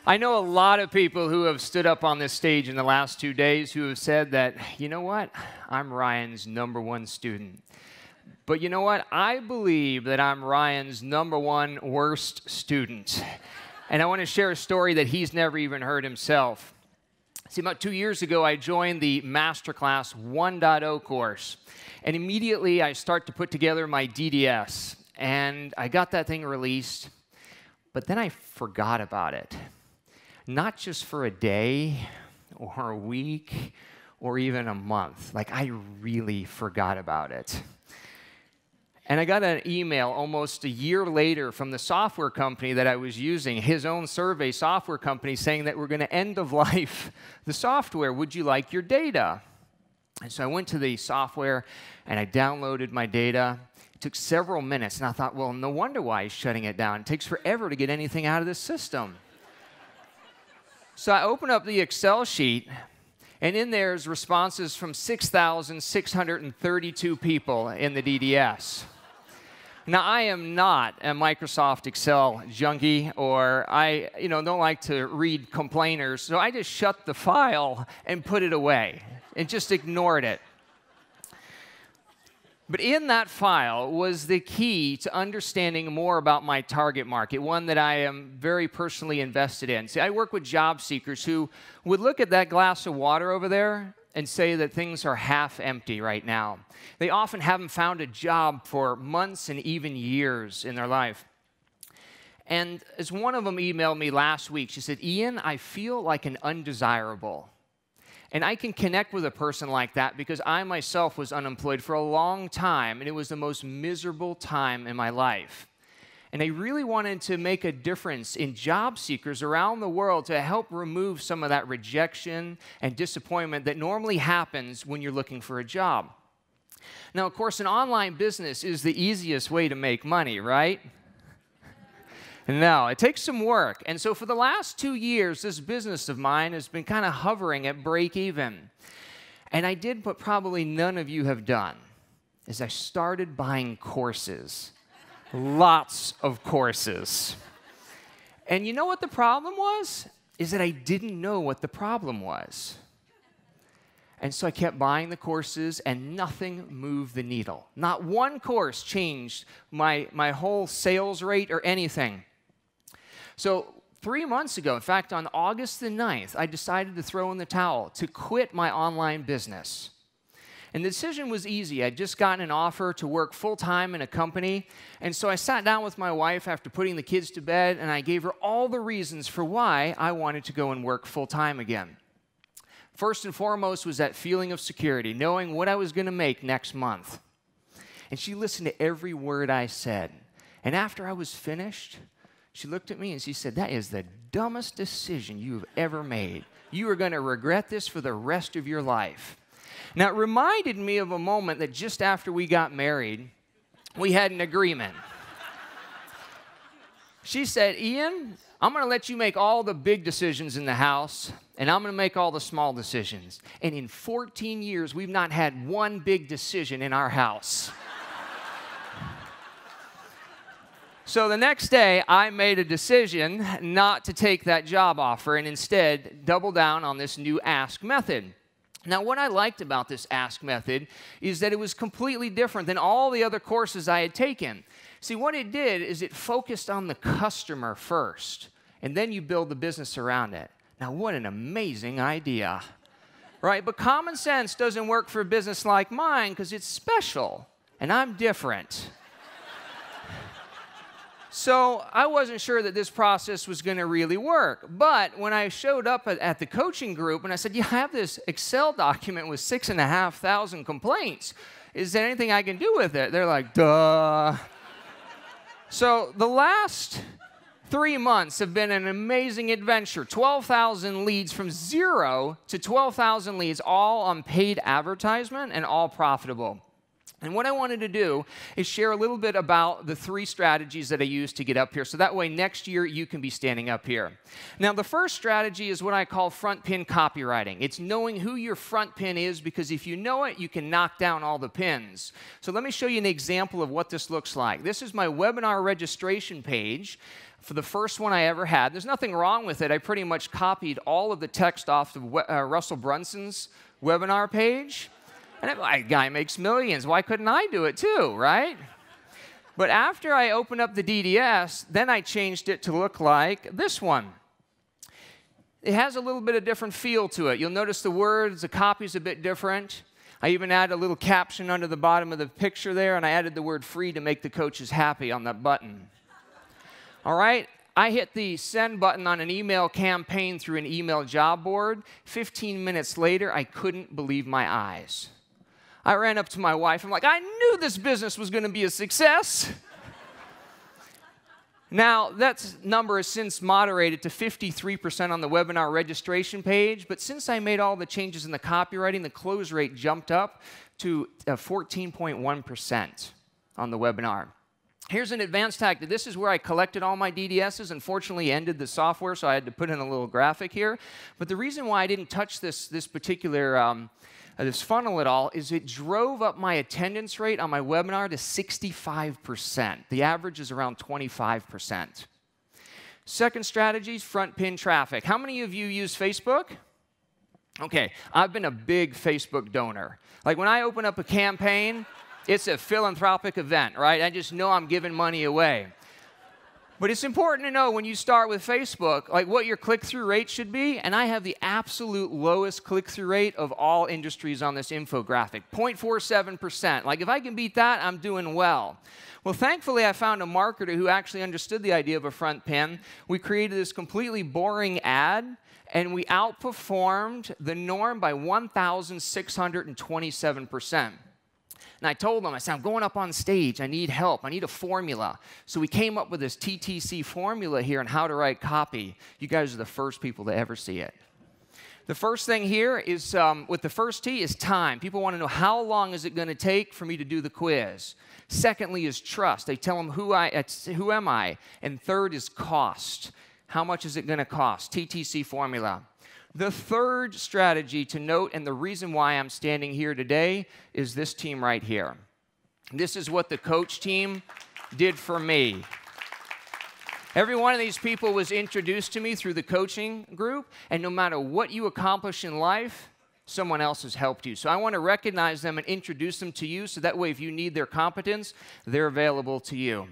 I know a lot of people who have stood up on this stage in the last 2 days who have said that, you know what, I'm Ryan's #1 student. But you know what, I believe that I'm Ryan's #1 worst student. And I want to share a story that he's never even heard himself. See, about 2 years ago, I joined the Masterclass 1.0 course. And immediately, I start to put together my DDS. And I got that thing released. But then I forgot about it. Not just for a day or a week or even a month. Like, I really forgot about it. And I got an email almost a year later from the software company that I was using, his own survey software company, saying that we're going to end of life the software. Would you like your data? And so I went to the software and I downloaded my data. It took several minutes, and I thought, well, no wonder why he's shutting it down. It takes forever to get anything out of this system. So I open up the Excel sheet, and in there's responses from 6,632 people in the DDS. Now, I am not a Microsoft Excel junkie, or I don't like to read complainers, so I just shut the file and put it away and just ignored it. But in that file was the key to understanding more about my target market, one that I am very personally invested in. See, I work with job seekers who would look at that glass of water over there and say that things are half empty right now. They often haven't found a job for months and even years in their life. And as one of them emailed me last week, she said, "Ian, I feel like an undesirable." And I can connect with a person like that because I myself was unemployed for a long time, and it was the most miserable time in my life. And I really wanted to make a difference in job seekers around the world to help remove some of that rejection and disappointment that normally happens when you're looking for a job. Now, of course, an online business is the easiest way to make money, right? No, it takes some work. And so for the last 2 years, this business of mine has been kind of hovering at break even. And I did what probably none of you have done, is I started buying courses. Lots of courses. And you know what the problem was? Is that I didn't know what the problem was. And so I kept buying the courses, and nothing moved the needle. Not one course changed my whole sales rate or anything. So 3 months ago, in fact, on August the 9th, I decided to throw in the towel, to quit my online business. And the decision was easy. I'd just gotten an offer to work full-time in a company, and so I sat down with my wife after putting the kids to bed, and I gave her all the reasons for why I wanted to go and work full-time again. First and foremost was that feeling of security, knowing what I was going to make next month. And she listened to every word I said. And after I was finished, she looked at me and she said, "That is the dumbest decision you've ever made. You are going to regret this for the rest of your life." Now, it reminded me of a moment that just after we got married, we had an agreement. She said, "Ian, I'm going to let you make all the big decisions in the house, and I'm going to make all the small decisions." And in 14 years, we've not had one big decision in our house. So the next day, I made a decision not to take that job offer and instead double down on this new ask method. Now, what I liked about this ask method is that it was completely different than all the other courses I had taken. See, what it did is it focused on the customer first, and then you build the business around it. Now, what an amazing idea, right? But common sense doesn't work for a business like mine because it's special, and I'm different. So I wasn't sure that this process was going to really work. But when I showed up at the coaching group and I said, "You have this Excel document with 6,500 complaints. Is there anything I can do with it?" They're like, "Duh." So the last 3 months have been an amazing adventure. 12,000 leads from 0 to 12,000 leads, all on paid advertisement and all profitable. And what I wanted to do is share a little bit about the 3 strategies that I use to get up here, so that way next year you can be standing up here. Now, the first strategy is what I call front pin copywriting. It's knowing who your front pin is, because if you know it, you can knock down all the pins. So let me show you an example of what this looks like. This is my webinar registration page for the first one I ever had. There's nothing wrong with it. I pretty much copied all of the text off of Russell Brunson's webinar page. And that guy makes millions. Why couldn't I do it too, right? But after I opened up the DDS, then I changed it to look like this one. It has a little bit of different feel to it. You'll notice the words, the copy's a bit different. I even added a little caption under the bottom of the picture there, and I added the word free to make the coaches happy on that button. All right? I hit the send button on an email campaign through an email job board. 15 minutes later, I couldn't believe my eyes. I ran up to my wife. I'm like, I knew this business was going to be a success. Now, that number has since moderated to 53% on the webinar registration page. But since I made all the changes in the copywriting, the close rate jumped up to 14.1% on the webinar. Here's an advanced tactic. This is where I collected all my DDSs. Unfortunately, ended the software, so I had to put in a little graphic here. But the reason why I didn't touch this particular this funnel at all is it drove up my attendance rate on my webinar to 65%. The average is around 25%. Second strategy is front pin traffic. How many of you use Facebook? Okay, I've been a big Facebook donor. Like when I open up a campaign, it's a philanthropic event, right? I just know I'm giving money away. But it's important to know when you start with Facebook, like what your click-through rate should be, and I have the absolute lowest click-through rate of all industries on this infographic, 0.47%. Like if I can beat that, I'm doing well. Well, thankfully, I found a marketer who actually understood the idea of a front pin. We created this completely boring ad, and we outperformed the norm by 1,627%. And I told them, I said, I'm going up on stage. I need help. I need a formula. So we came up with this TTC formula here on how to write copy. You guys are the first people to ever see it. The first thing here is, with the first T, is time. People want to know how long is it going to take for me to do the quiz. Secondly is trust. They tell them who am I? And third is cost. How much is it going to cost? TTC formula. The third strategy to note, and the reason why I'm standing here today, is this team right here. This is what the coach team did for me. Every one of these people was introduced to me through the coaching group, and no matter what you accomplish in life, someone else has helped you. So I want to recognize them and introduce them to you, so that way if you need their competence, they're available to you.